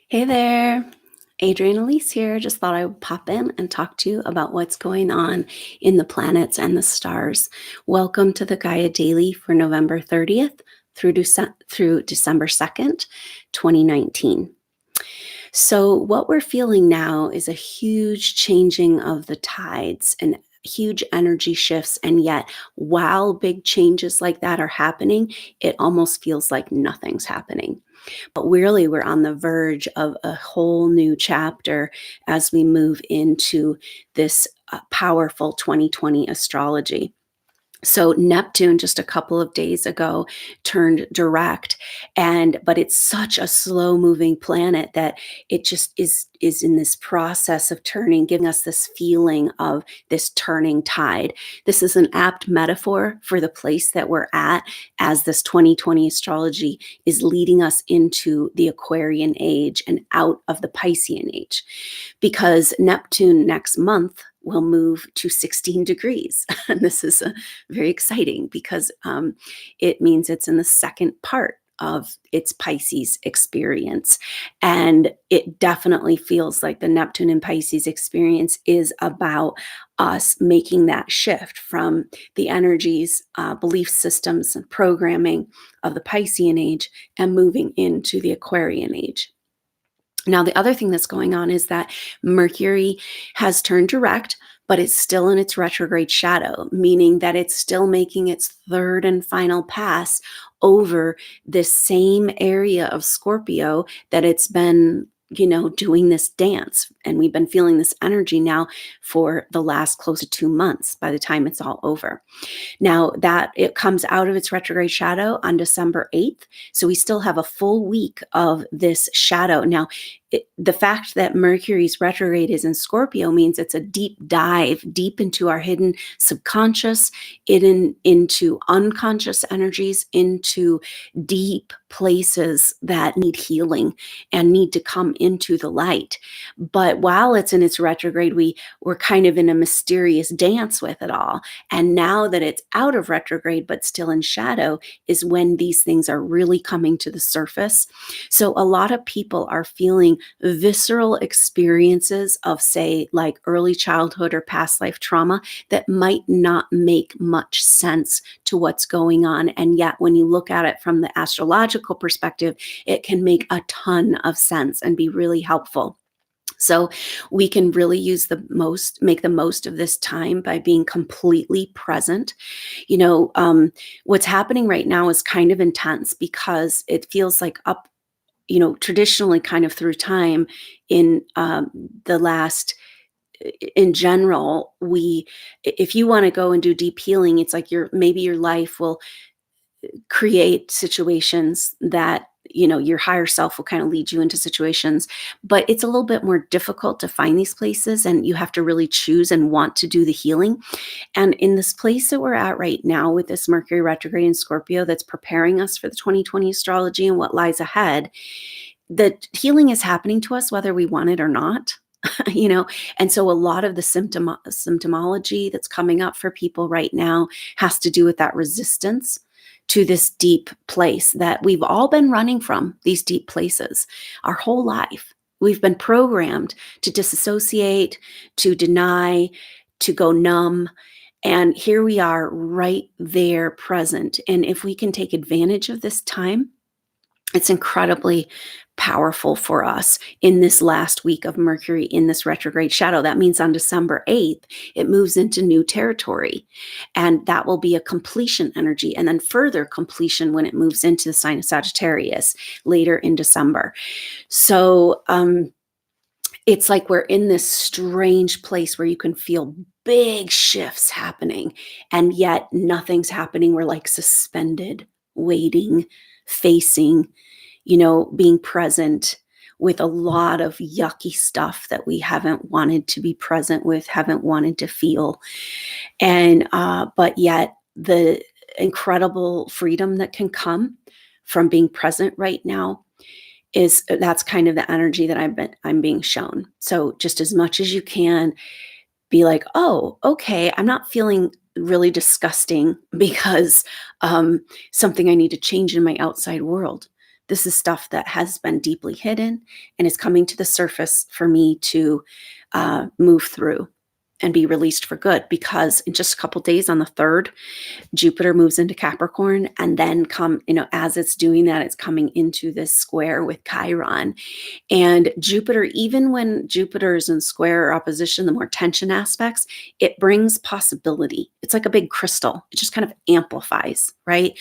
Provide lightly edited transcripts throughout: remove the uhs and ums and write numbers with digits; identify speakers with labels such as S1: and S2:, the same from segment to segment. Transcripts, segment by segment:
S1: Hey there, Adrienne Elise here. Just thought I would pop in and talk to you about what's going on in the planets and the stars. Welcome to the Gaia Daily for November 30th through December 2nd, 2019. So, what we're feeling now is a huge changing of the tides and huge energy shifts. And yet, while big changes like that are happening, it almost feels like nothing's happening. But really, we're on the verge of a whole new chapter as we move into this powerful 2020 astrology. So Neptune just a couple of days ago turned direct, but it's such a slow moving planet that it just is in this process of turning, giving us this feeling of this turning tide. This is an apt metaphor for the place that we're at as this 2020 astrology is leading us into the Aquarian age and out of the Piscean age, because Neptune next month will move to 16 degrees. And this is very exciting because it means it's in the second part of its Pisces experience. And it definitely feels like the Neptune and Pisces experience is about us making that shift from the energies, belief systems, and programming of the Piscean age and moving into the Aquarian age. Now, the other thing that's going on is that Mercury has turned direct, but it's still in its retrograde shadow, meaning that it's still making its third and final pass over this same area of Scorpio that it's been doing this dance. And we've been feeling this energy now for the last close to 2 months by the time it's all over. Now that it comes out of its retrograde shadow on December 8th. So we still have a full week of this shadow. Now, the fact that Mercury's retrograde is in Scorpio means it's a deep dive deep into our hidden subconscious, into unconscious energies, into deep places that need healing and need to come into the light. But while it's in its retrograde, we're kind of in a mysterious dance with it all. And now that it's out of retrograde but still in shadow is when these things are really coming to the surface. So a lot of people are feeling visceral experiences of, say, like early childhood or past life trauma that might not make much sense to what's going on. And yet, when you look at it from the astrological perspective, it can make a ton of sense and be really helpful. So we can really make the most of this time by being completely present. What's happening right now is kind of intense because it feels like traditionally kind of through time in the last, in general, if you want to go and do deep healing, it's like maybe your life will create situations that your higher self will kind of lead you into situations, but it's a little bit more difficult to find these places, and you have to really choose and want to do the healing. And in this place that we're at right now with this Mercury retrograde in Scorpio that's preparing us for the 2020 astrology and what lies ahead, the healing is happening to us whether we want it or not. And so a lot of the symptomology that's coming up for people right now has to do with that resistance to this deep place that we've all been running from. These deep places our whole life. We've been programmed to disassociate, to deny, to go numb. And here we are right there present. And if we can take advantage of this time, it's incredibly powerful for us in this last week of Mercury in this retrograde shadow. That means on December 8th, it moves into new territory. And that will be a completion energy, and then further completion when it moves into the sign of Sagittarius later in December. So it's like we're in this strange place where you can feel big shifts happening, and yet nothing's happening. We're like suspended, waiting, facing, being present with a lot of yucky stuff that we haven't wanted to be present with, haven't wanted to feel. And, but yet the incredible freedom that can come from being present right now that's kind of the energy that I'm being shown. So just as much as you can be like, oh, okay, I'm not feeling really disgusting because something I need to change in my outside world. This is stuff that has been deeply hidden and is coming to the surface for me to move through and be released for good, because in just a couple days on the 3rd, Jupiter moves into Capricorn, and then as it's doing that, it's coming into this square with Chiron. And Jupiter, even when Jupiter is in square or opposition, the more tension aspects, it brings possibility. It's like a big crystal. It just kind of amplifies, right?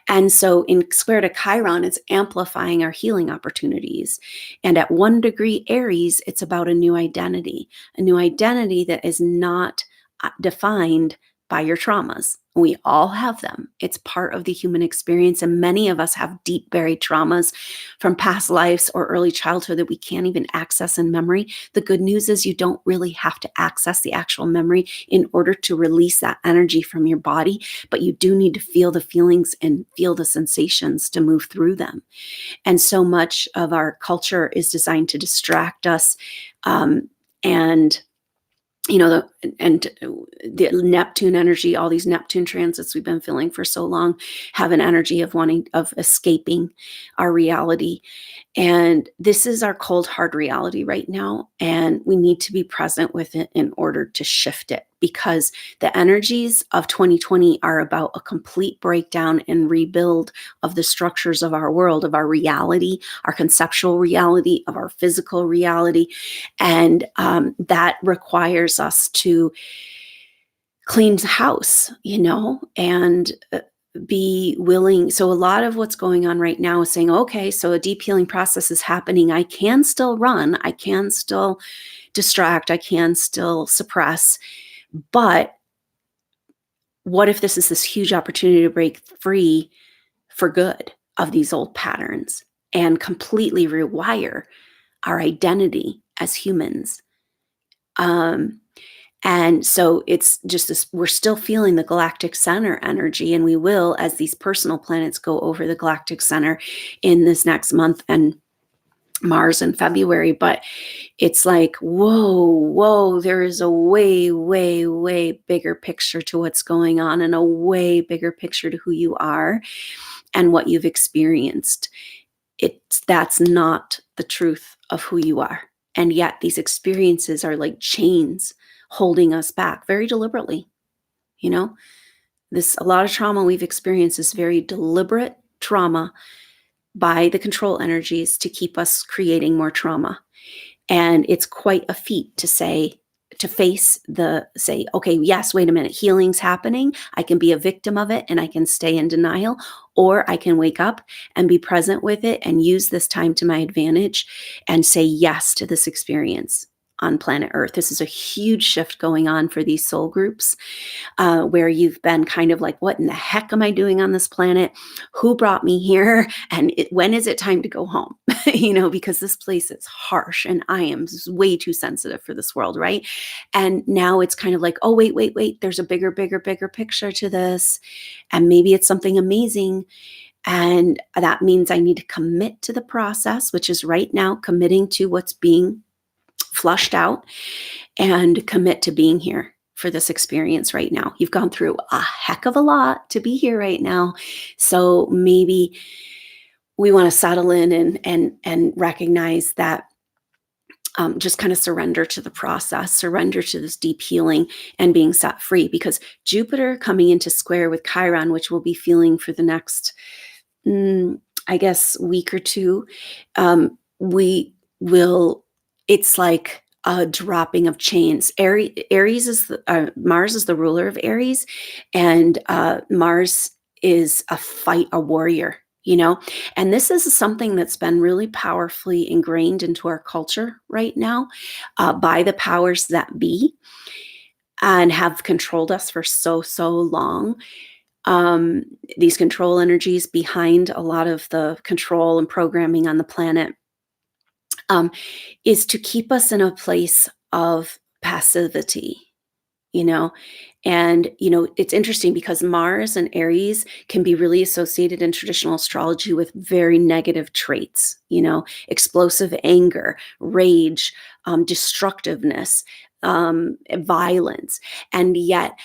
S1: And so in square to Chiron, it's amplifying our healing opportunities. And at 1 degree Aries, it's about a new identity that is not defined by your traumas. We all have them. It's part of the human experience. And many of us have deep buried traumas from past lives or early childhood that we can't even access in memory. The good news is you don't really have to access the actual memory in order to release that energy from your body, but you do need to feel the feelings and feel the sensations to move through them. And so much of our culture is designed to distract us, and the Neptune energy, all these Neptune transits we've been feeling for so long have an energy of escaping our reality. And this is our cold, hard reality right now. And we need to be present with it in order to shift it, because the energies of 2020 are about a complete breakdown and rebuild of the structures of our world, of our reality, our conceptual reality, of our physical reality. And that requires us to clean the house, and be willing. So a lot of what's going on right now is saying, okay, so a deep healing process is happening. I can still run. I can still distract. I can still suppress. But what if this is this huge opportunity to break free for good of these old patterns and completely rewire our identity as humans? And so it's just this, we're still feeling the galactic center energy, and we will, as these personal planets go over the galactic center in this next month, and Mars in February. But it's like, whoa, there is a way, way, way bigger picture to what's going on, and a way bigger picture to who you are and what you've experienced. That's not the truth of who you are. And yet these experiences are like chains holding us back very deliberately. A lot of trauma we've experienced is very deliberate trauma by the control energies to keep us creating more trauma. And it's quite a feat to say, okay, yes, wait a minute, healing's happening. I can be a victim of it and I can stay in denial, or I can wake up and be present with it and use this time to my advantage and say yes to this experience on planet Earth. This is a huge shift going on for these soul groups, where you've been kind of like, what in the heck am I doing on this planet? Who brought me here? And when is it time to go home? Because this place is harsh and I am way too sensitive for this world, right? And now it's kind of like, oh, wait, there's a bigger picture to this. And maybe it's something amazing. And that means I need to commit to the process, which is right now committing to what's being flushed out, and commit to being here for this experience right now. You've gone through a heck of a lot to be here right now. So maybe we want to settle in and recognize that, just kind of surrender to the process, surrender to this deep healing and being set free, because Jupiter coming into square with Chiron, which we'll be feeling for the next, week or two, it's like a dropping of chains. Aries is Mars is the ruler of Aries, and Mars is a warrior, and this is something that's been really powerfully ingrained into our culture right now, by the powers that be, and have controlled us for so long. These control energies behind a lot of the control and programming on the planet, is to keep us in a place of passivity, and, it's interesting because Mars and Aries can be really associated in traditional astrology with very negative traits, explosive anger, rage, destructiveness, violence. And yet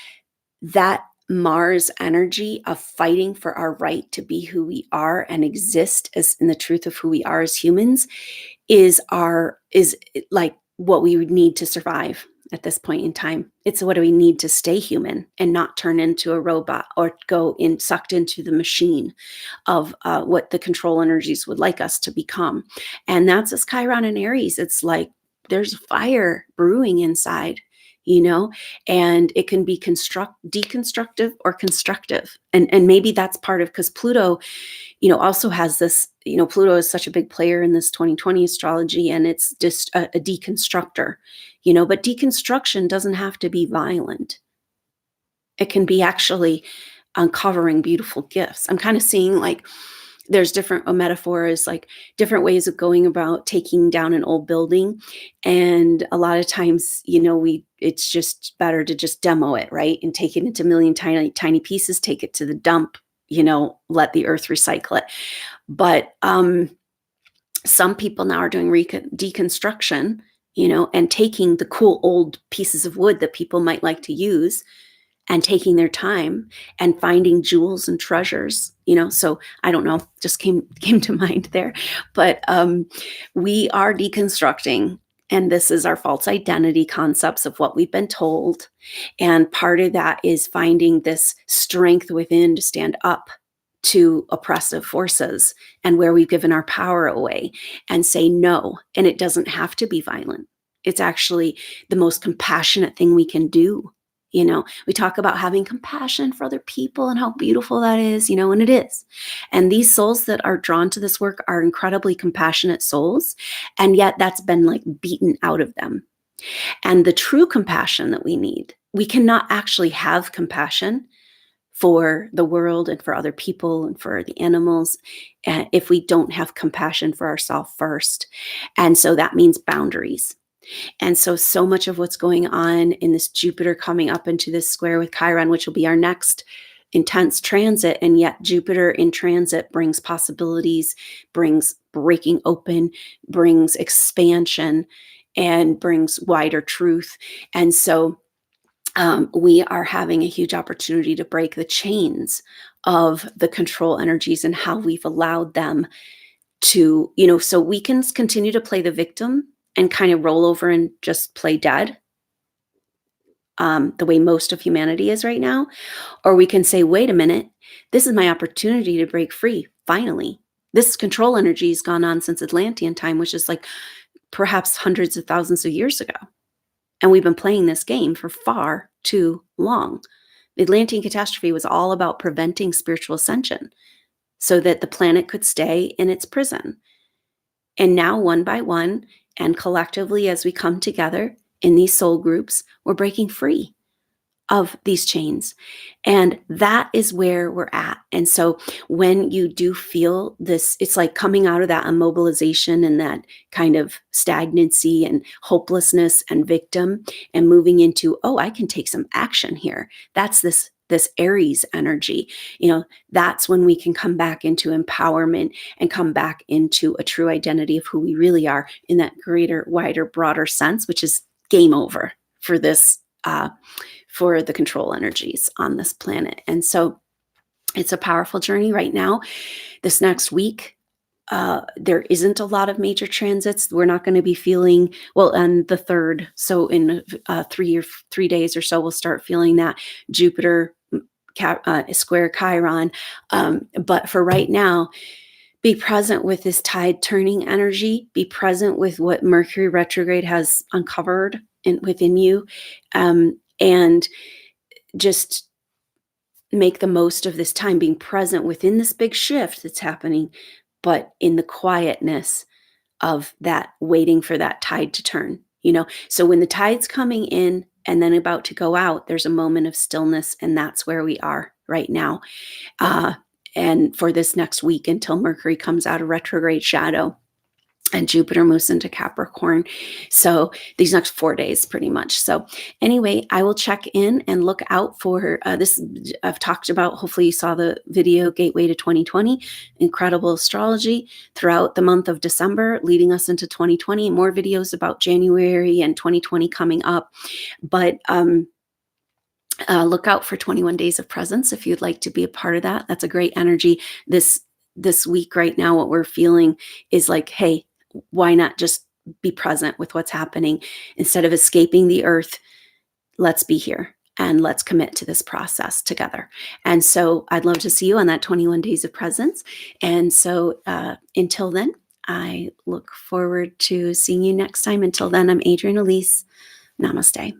S1: that Mars energy of fighting for our right to be who we are and exist as in the truth of who we are as humans is like what we would need to survive at this point in time. It's what do we need to stay human and not turn into a robot or go in sucked into the machine of what the control energies would like us to become. And that's this Chiron and Aries. It's like there's fire brewing inside, and it can be deconstructive or constructive. And maybe that's part of, because Pluto, also has this, Pluto is such a big player in this 2020 astrology, and it's just a deconstructor, but deconstruction doesn't have to be violent. It can be actually uncovering beautiful gifts. I'm kind of seeing like there's different metaphors, like different ways of going about taking down an old building. And a lot of times, it's just better to just demo it, right? And take it into a million tiny pieces, take it to the dump, let the earth recycle it. But some people now are doing deconstruction, and taking the cool old pieces of wood that people might like to use and taking their time and finding jewels and treasures, so I don't know, just came to mind there. But we are deconstructing, and this is our false identity concepts of what we've been told. And part of that is finding this strength within to stand up to oppressive forces and where we've given our power away and say no. And it doesn't have to be violent. It's actually the most compassionate thing we can do. We talk about having compassion for other people and how beautiful that is, and it is. And these souls that are drawn to this work are incredibly compassionate souls. And yet that's been like beaten out of them. And the true compassion that we need, we cannot actually have compassion for the world and for other people and for the animals if we don't have compassion for ourselves first. And so that means boundaries. And so much of what's going on in this Jupiter coming up into this square with Chiron, which will be our next intense transit, and yet Jupiter in transit brings possibilities, brings breaking open, brings expansion, and brings wider truth. And so we are having a huge opportunity to break the chains of the control energies and how we've allowed them to, so we can continue to play the victim and kind of roll over and just play dead, the way most of humanity is right now. Or we can say, wait a minute, this is my opportunity to break free, finally. This control energy has gone on since Atlantean time, which is like perhaps hundreds of thousands of years ago. And we've been playing this game for far too long. The Atlantean catastrophe was all about preventing spiritual ascension so that the planet could stay in its prison. And now, one by one, and collectively, as we come together in these soul groups, we're breaking free of these chains. And that is where we're at. And so when you do feel this, it's like coming out of that immobilization and that kind of stagnancy and hopelessness and victim and moving into, oh, I can take some action here. That's this Aries energy. That's when we can come back into empowerment and come back into a true identity of who we really are in that greater, wider, broader sense, which is game over for this, for the control energies on this planet. And so it's a powerful journey right now. This next week, there isn't a lot of major transits. We're not going to be feeling, well, on the 3rd, so in 3 days or so, we'll start feeling that Jupiter square Chiron. But for right now, be present with this tide turning energy, be present with what Mercury retrograde has uncovered within you, and just make the most of this time, being present within this big shift that's happening, but in the quietness of that, waiting for that tide to turn, So when the tide's coming in and then about to go out, there's a moment of stillness, and that's where we are right now. And for this next week until Mercury comes out of retrograde shadow and Jupiter moves into Capricorn. So these next 4 days, pretty much. So anyway, I will check in and look out for this. I've talked about, hopefully you saw the video, Gateway to 2020, incredible astrology throughout the month of December, leading us into 2020. More videos about January and 2020 coming up. But Look out for 21 Days of Presence if you'd like to be a part of that. That's a great energy. This week right now, what we're feeling is like, hey, why not just be present with what's happening? Instead of escaping the earth, let's be here and let's commit to this process together. And so I'd love to see you on that 21 Days of Presence. And so until then, I look forward to seeing you next time. Until then, I'm Adrienne Elise. Namaste.